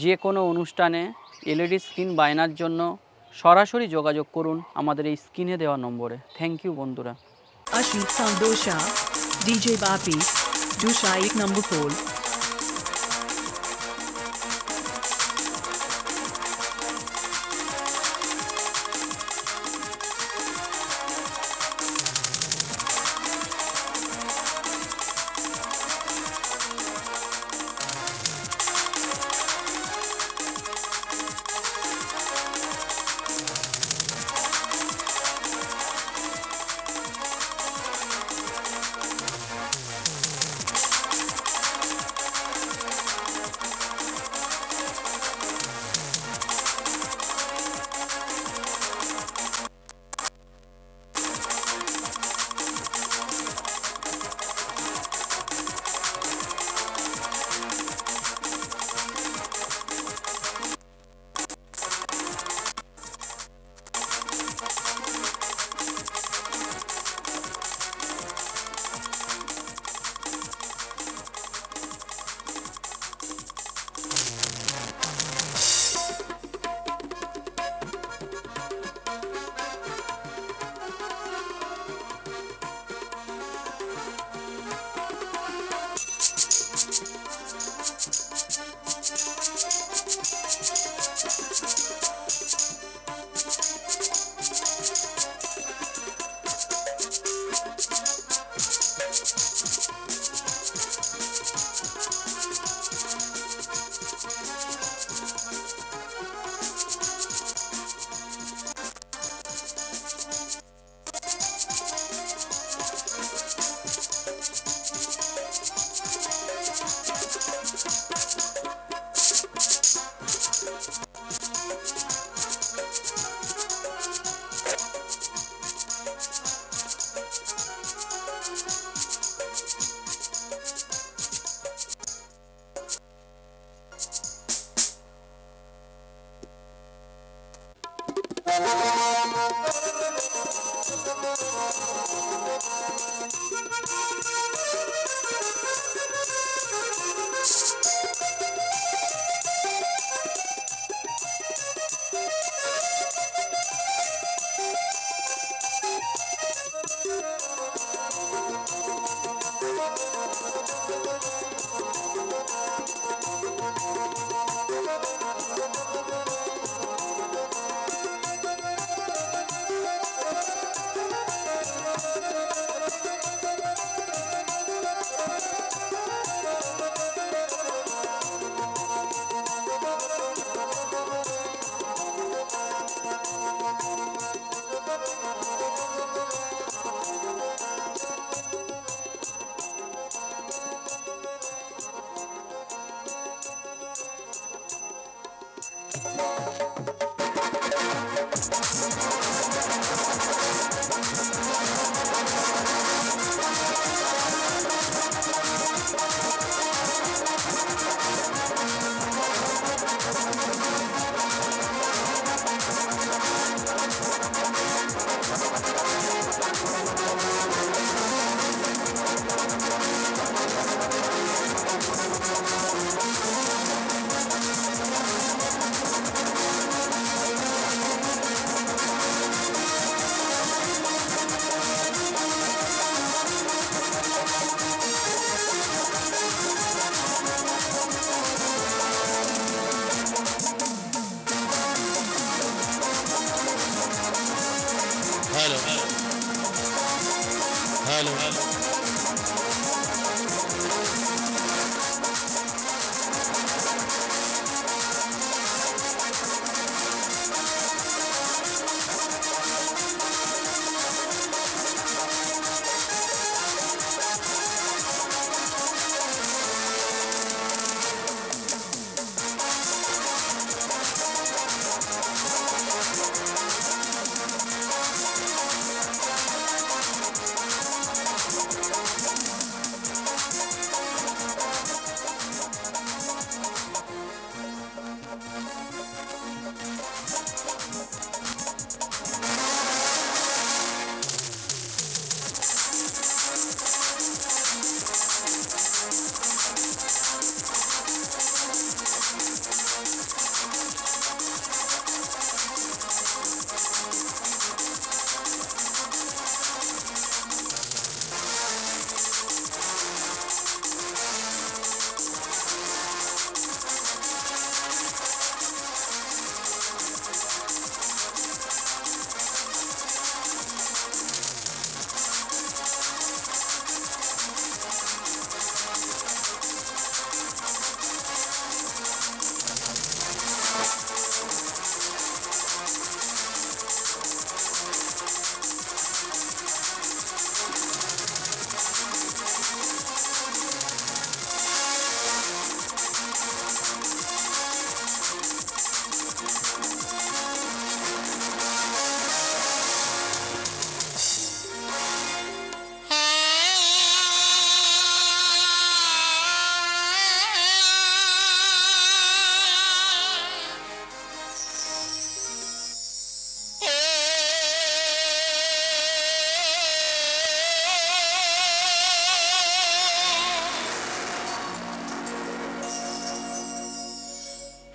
যে কোনো অনুষ্ঠানে এলইডি স্ক্রিন বায়নার জন্য সরাসরি যোগাযোগ করুন আমাদের এই স্ক্রিনে দেওয়া নম্বরে। থ্যাংক ইউ বন্ধুরা। Ashit Sandosha, DJ Bapi, Dusha 1 number 4.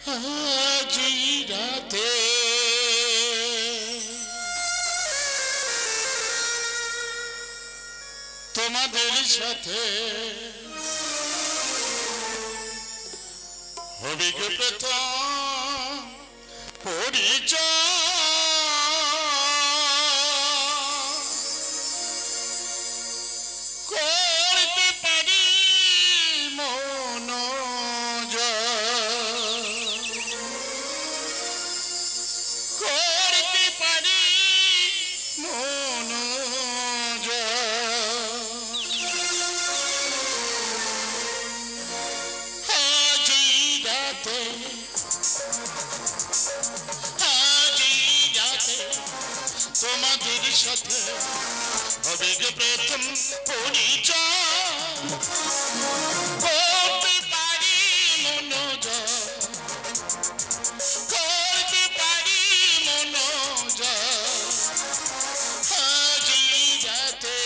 আজ এই রাতে তোমাদের সাথে হবে গো প্রথম পরিচয়। করতে পারি মনোজয়, করতে পারি মনোজয়। আজ এই রাতে, আজ এই রাতে তোমাদের সাথে হবে গো প্রথম পরিচয়। করতে পারি মনোজয়, করতে পারি মনোজয়। আজ এই রাতে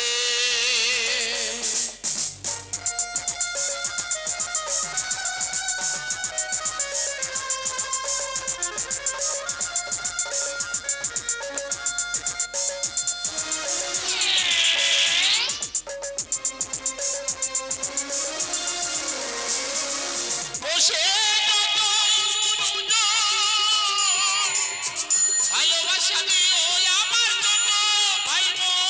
বসে কত ভালোবাসা দিও আমার জন্য ভাই বোন।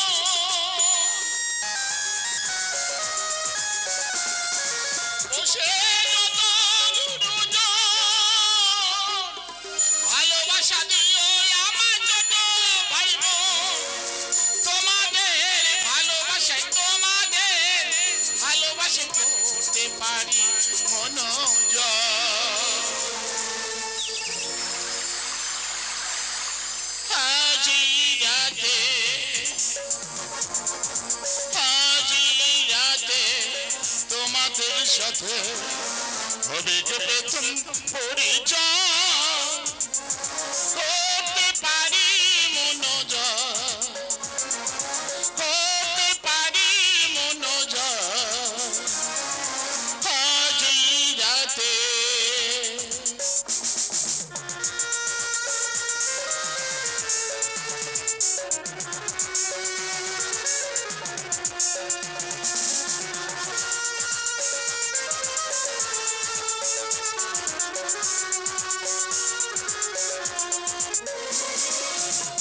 বসে কত ভালোবাসা দিও আমার জন্য ভাই বোন। তোমাদের ভালোবাসায়, তোমাদের ভালোবাসে করতে পারি মনোজয়। আজ এই রাতে, আজ এই রাতে তোমাদের সাথে হবে গো প্রথম পরিচয়। করতে পারি মনোজয়, করতে পারি মনোজয়। আজ এই রাতে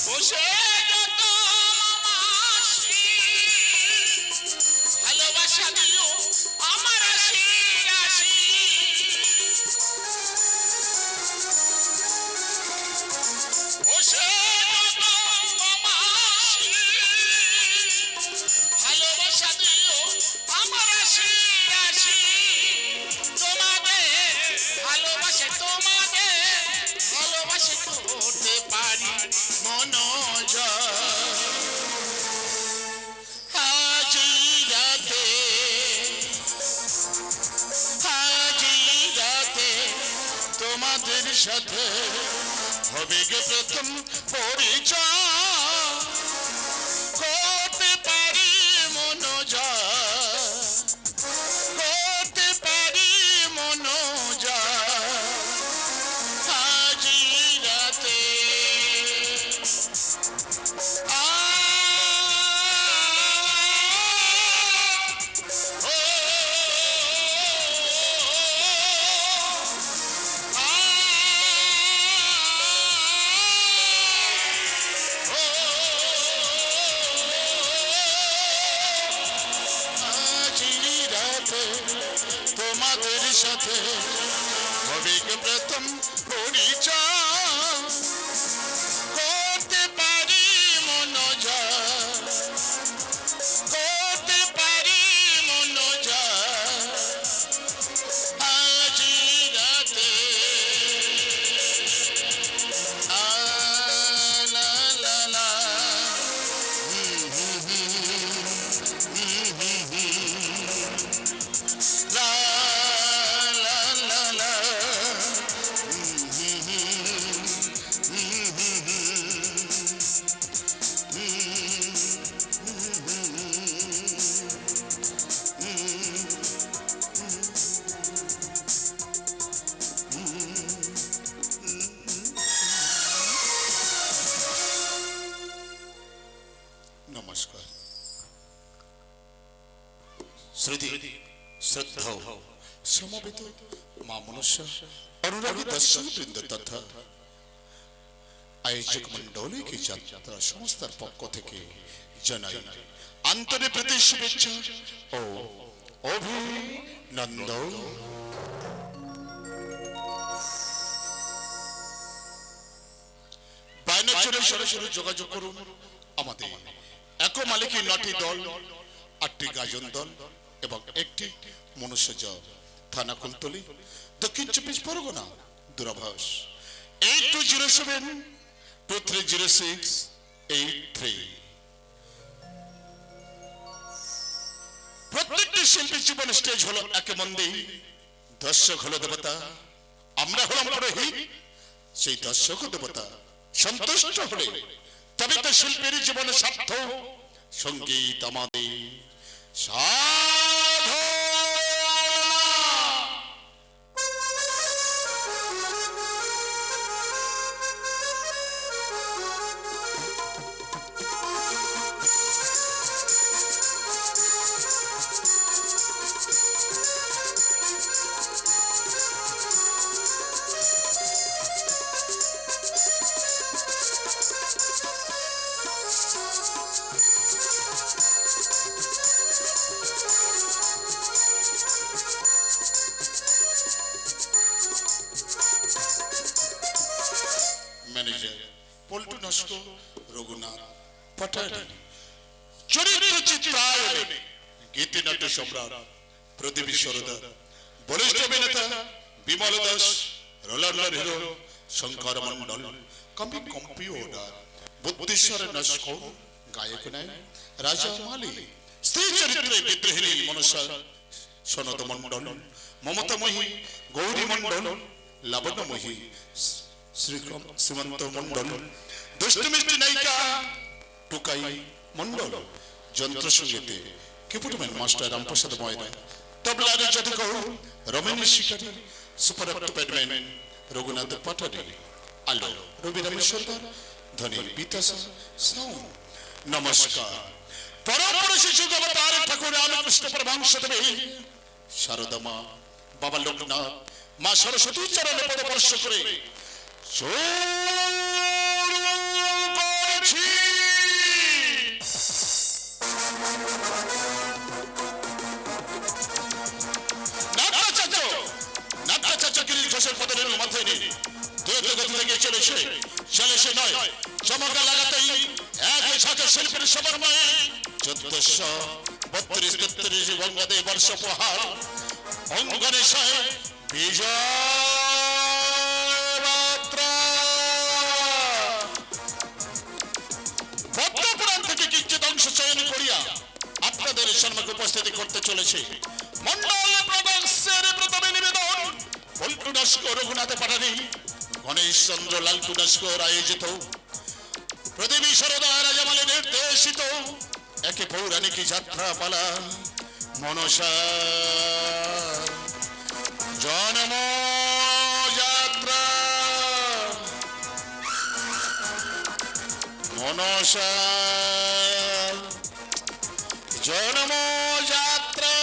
বসে যত মাসি ভালোবাসা দিও আমার আশি আশি। বসে যত মাসি ভালোবাসা দিও আমার আশি আশি। তোমাদের ভালোবাসে, তোমাদের ভালোবাসে করতে পারি মনোজয়। আজ এই রাতে, আজ এই রাতে তোমাদের সাথে হবে গো প্রথম পরিচয়। করতে পারি মনোজয়, করতে পারি মনোজয়। আজ এই রাতে তোমাদের সাথে হবে গো প্রথম পরিচয়। করতে পারি মনোজয়, করতে পারি মনোজয়। আজ এই রাতে লা লা লা la la la la শ্রুতি শ্রদ্ধা সমবেত মা মনস্য অনুরাগী দর্শক বৃন্দ তথা আয়োজক মন্ডলীকে যাত্রা সংস্থার পক্ষ থেকে জানাই আন্তরিক প্রীতি শুভেচ্ছা ও অভিনন্দন। বায়নার জন্য সরাসরি যোগাযোগ করুন আমাদের এক মালিকের 9টি দল, 8টি গাজন দল এবং একটি মনুষ্যজ, থানা কুলতলি, দক্ষিণ 24 পরগনা। দূরভাষ 8207230683। প্রত্যেকটি শিল্পীর জীবন স্টেজ হলো এক মন্দির, দর্শক হলো দেবতা, আমরা হলাম পুরোহিত। সেই দর্শক দেবতা সন্তুষ্ট হলে তবে তো শিল্পীর জীবনে সার্থক। সঙ্গীত আমাদের সাধনা। ম্যানেজার পল্টু নস্কর, রঘুনাথ পাটারি। চরিত্র চিত্রায়নে গীতিনাট্য সম্রাট প্রদীপ সরদার, বলিষ্ঠ অভিনেতা বিমল দাস, রোলান্ডার হিরো শঙ্কর মন্ডল, কম্পিউটার বুদ্ধিশ্বর নস্কর, গায়ক নাই রাজা মালি, স্ত্রী চরিত্রে বিদ্রোহিণী মনসা সনত মন্ডল, মমতাময়ী গৌরী মন্ডল, লাবণ্যময়ী শ্রীমন্ত মন্ডল, দুষ্টমিষ্টি নায়িকা টুকাই মন্ডল, যন্ত্র সঙ্গীতে কিপুটম্যান মাস্টার রামপ্রসাদ ময়রা, তবলারে জাদুকর রমেশ শিকারী, সুপার প্যাডম্যান রঘুনাথ পাটারি, আলো রবি রামেশ্বর, ধনী বিতাসা সাউন্ড। নমস্কার। পরম শিশু অবতার ঠাকুর রামকৃষ্ণ পরমহংস দেব, শারদা মা, বাবা লোকনাথ, মা সরস্বতী চরণে পদস্পর্শ করে চমকা লাগাতেই একই সাথে শিল্পের সমন্বয়ে 1432 বঙ্গাদে বর্ষ প্রহার অঙ্গনে সাহেব বিজয় পদ্মপুরাণ থেকে কিঞ্চিত অংশ চয়ন করিয়া আপনাদের সম্মুখে উপস্থিতি করতে চলেছে মন্ডল প্রদর্শের প্রথমে নিবেদন পল্টু নস্কর, রঘুনাথ পাটারি, গণেশ চন্দ্র লালটু নস্কর আয়োজিত, প্রদীপ সরদার রাজামালী নির্দেশিত একে পৌরাণিক যাত্রা পালা মনসা জন্ম যাত্রা। মনসা জন্ম যাত্রা।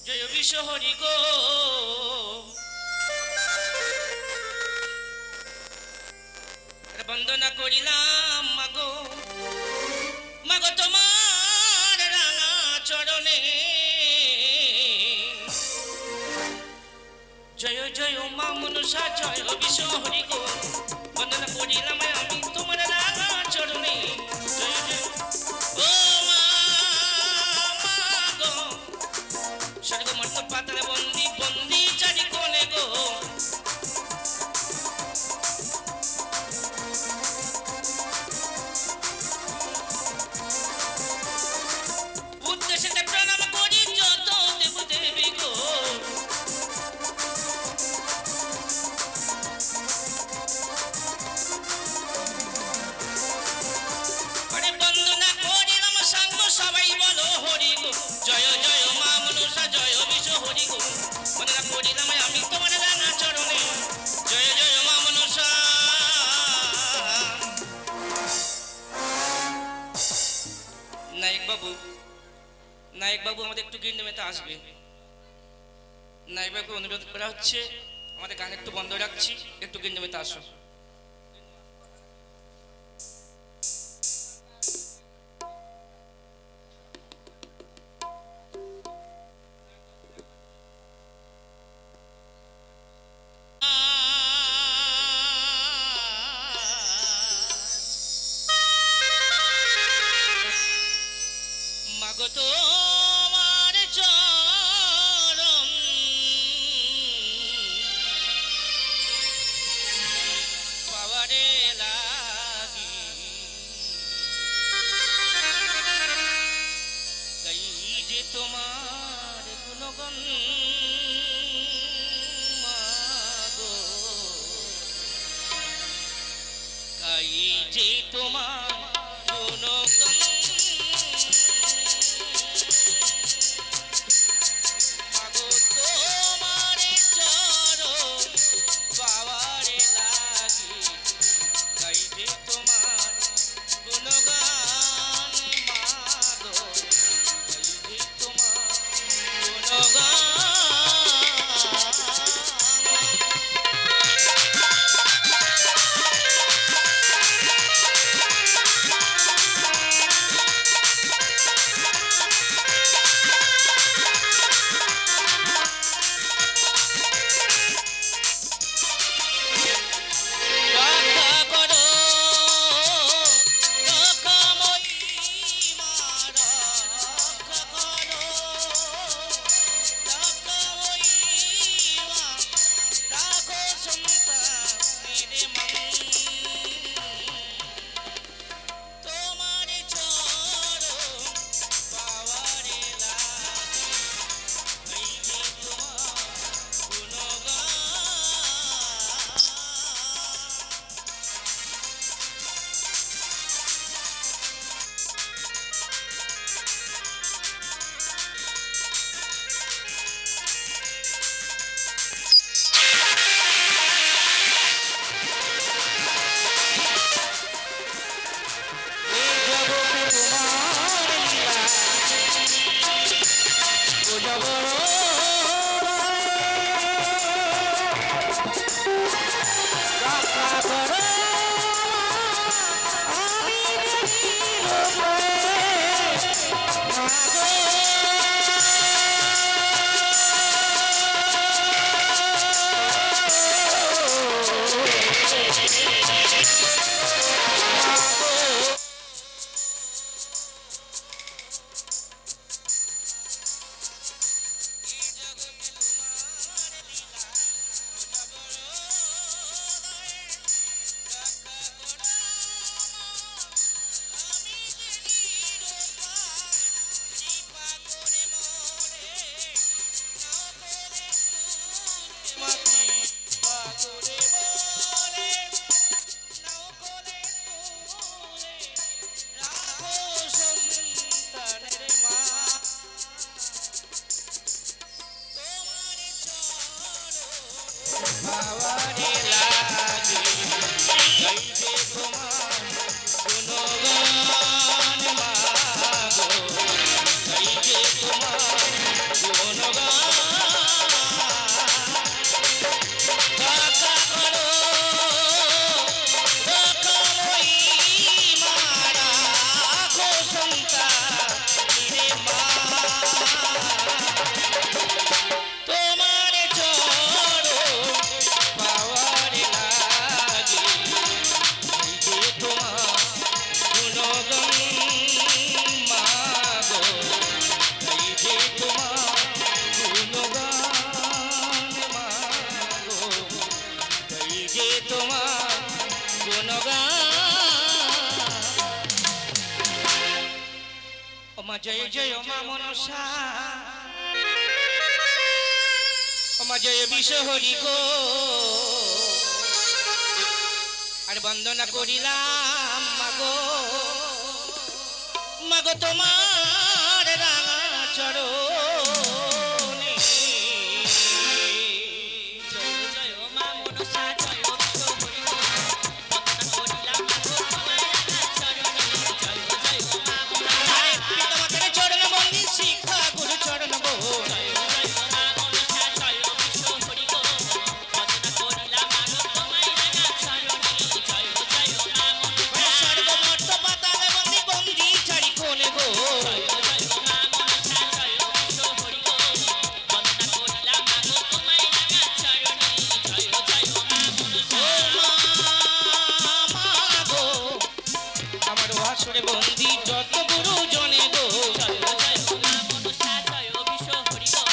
জয় বিশ্ব হরি গো বন্দনা করিলাম মাগো মাগো তোমার রাঙা চরণে জয় জয় মা মনসা জয় বিশ্ব হরি গো বন্দনা করিলাম আমি তোমার রাঙা চরণে জয় জয় ও মা গো স্বর্গ মর্ত পাতাল বন্দি বন্দি চারি কোণে গো উদ্দেশ্যে প্রণাম করি যত দেব দেবী গো আরে বন্দনা করিলাম সাঙ্গ সবাই বলো হরি গো জয় জয় মা মনসা জয় বিশ্ব হরি গো বন্দনা করিলাম আমি তোমার রাঙা চরণে জয় জয় মা মনসা নায়ক বাবু আমাদের একটু গিন্ডমেতে আসবে নায়ক বাবুকে অনুরোধ করা হচ্ছে আমাদের গান একটু বন্ধ রাখছি একটু গিন্ডমেতে আসো মাগো তোমার চরণ পাওয়ারে লাগি গাই যে তোমার গুণগণ মাগো গাই যে তোমার গুণগণ মাগো তোমার চরণ পাওয়ারে লাগি গাই যে তোমার গুণগান মাগো গাই যে তোমার গুণগান রক্ষা করো রক্ষাময়ী মা রক্ষা করো রক্ষাময়ী মা রাখো সন্তানের মন তোমার চরণ পাওয়ারে লাগে গাই যে তোমার গুণগান তোমার গুণগান জয় জয় মা মনসা ওমা জয় বিশ্ব হরি গো আর বন্দনা করিলাম মাগো মাগো তোমার রাঙা চরণে জয় জয় মা মনসা জয় বিশ্ব হরি গো বন্দনা করিলাম মাগো তোমার রাঙা চরণে জয় জয় মা মনসা আরে পিতামাতার চরণ বন্দি শিক্ষা গুরু চরণ গো জয় জয় মা মনসা জয় বিশ্ব হরি গো বন্দনা করিলাম মাগো তোমার রাঙা চরণে জয় জয় মা মনসা স্বর্গ মর্ত পাতালে বন্দি বন্দি চারি কোণে গো জয় জয় মা মনসা জয় বিশ্ব হরি গো বন্দনা করিলাম মাগো তোমার রাঙা চরণে জয় জয় মা মনসা মাগো আমার আসরে বন্দি যত গুরু জনে গো জয় জয় মা মনসা জয় বিশ্ব হরি গো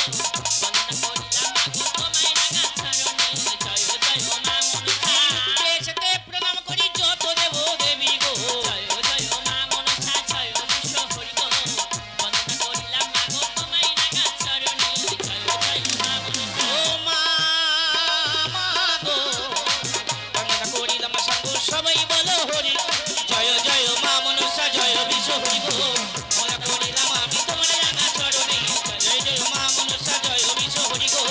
বন্দনা করিলাম মাগো তোমায় রাঙা চরণে জয় জয় মা মনসা দেশতে প্রণাম করি যত দেব দেবী গো জয় জয় মা মনসা জয় বিশ্ব হরি গো বন্দনা করিলাম মাগো তোমায় রাঙা চরণে জয় জয় মা মনসা ও মা মাগো বন্দনা করিলাম সাঙ্গ সবাই বলো হরি জয় জয় মা মনসা জয় বিশ্ব হরি গো বন্দনা করিলাম আমি তোমার রাঙা চরণে জয় জয় মা মনসা জয় বিশ্ব হরি গো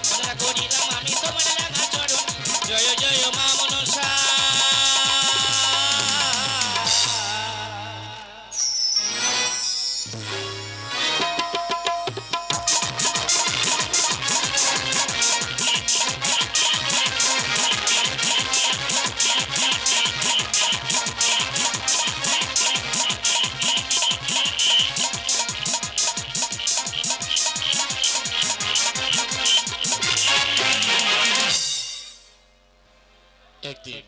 বন্দনা করিলাম আমি তোমার রাঙা চরণ জয় জয় মা মনসা একদিন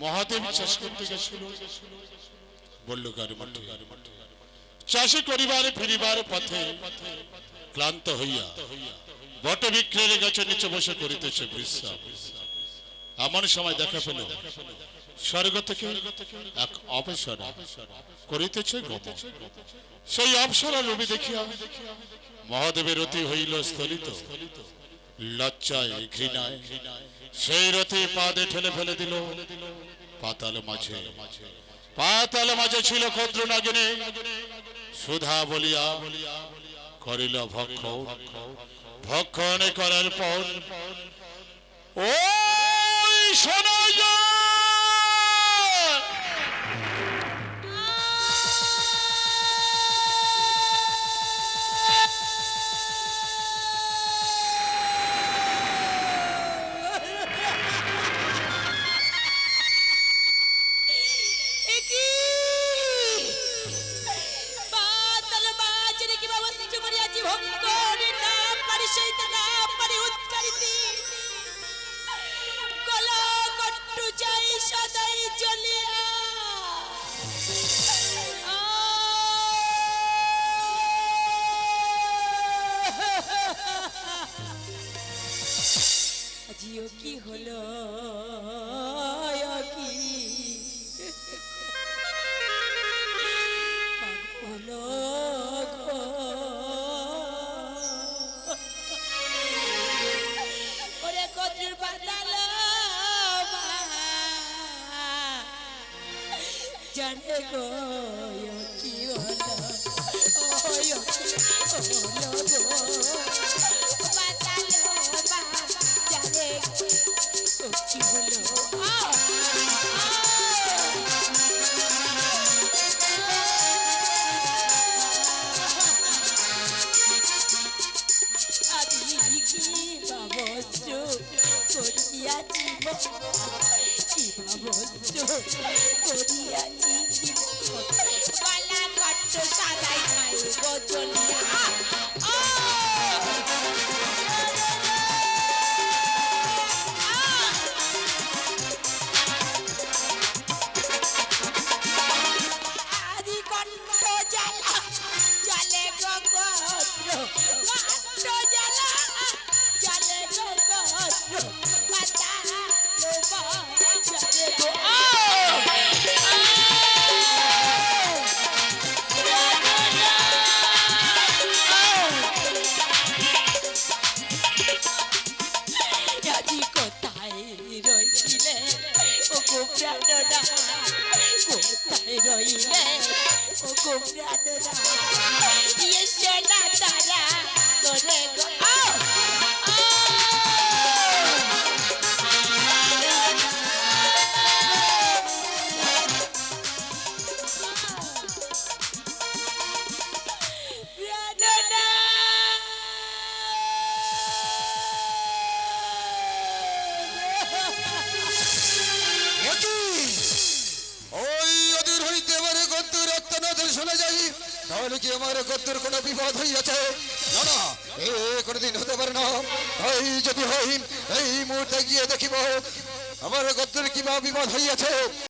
মহাদেব চাষ করতে গেছিল বলল গাড়ি মাঠে চাষি করিবারে ফিরিবার পথে ক্লান্ত হইয়া বট বিক্রের গাছের নিচে বসে করিতেছে বিশ্রাম। এমন সময় দেখা পেল স্বর্গ থেকে এক অপসরা করিতেছে গমন। সেই অপসরা রবি দেখিয়া মহাদেবের অতি হইল স্থলিত, লজ্জায় ঘৃণায় সেই রথে পাদে ঠেলে ফেলে দিল পাতাল মাঝে। পাতাল মাঝে ছিল ক্ষুদ্র নাগিনী, সুধা বলিয়া করিল ভক্ষণ। ভক্ষণ করার পর ওই শোনা যায় কি হলো কি হলো ওরে কচুর পাতালো জানে গো কি হলো কি হলো আমি কি ভাবছ করিয়াছি কি ভাবছ করিয়াছি পালা কট্ট সাদাই খাই গজলিয়া গো প্রাণনা এসো না তারা করে গো প্রাণনা ওই অধীর হইতে এবারে গদ্যের আত্মনাথ শোনা যাই, তাহলে কি আমার গদ্যের কোনো বিপদ হইয়াছে? না না, এ কোনোদিন হতে পারে না। এই যদি হই, এই মুহূর্তে গিয়ে দেখিব আমার গদ্যের কি বা বিপদ হইয়াছে।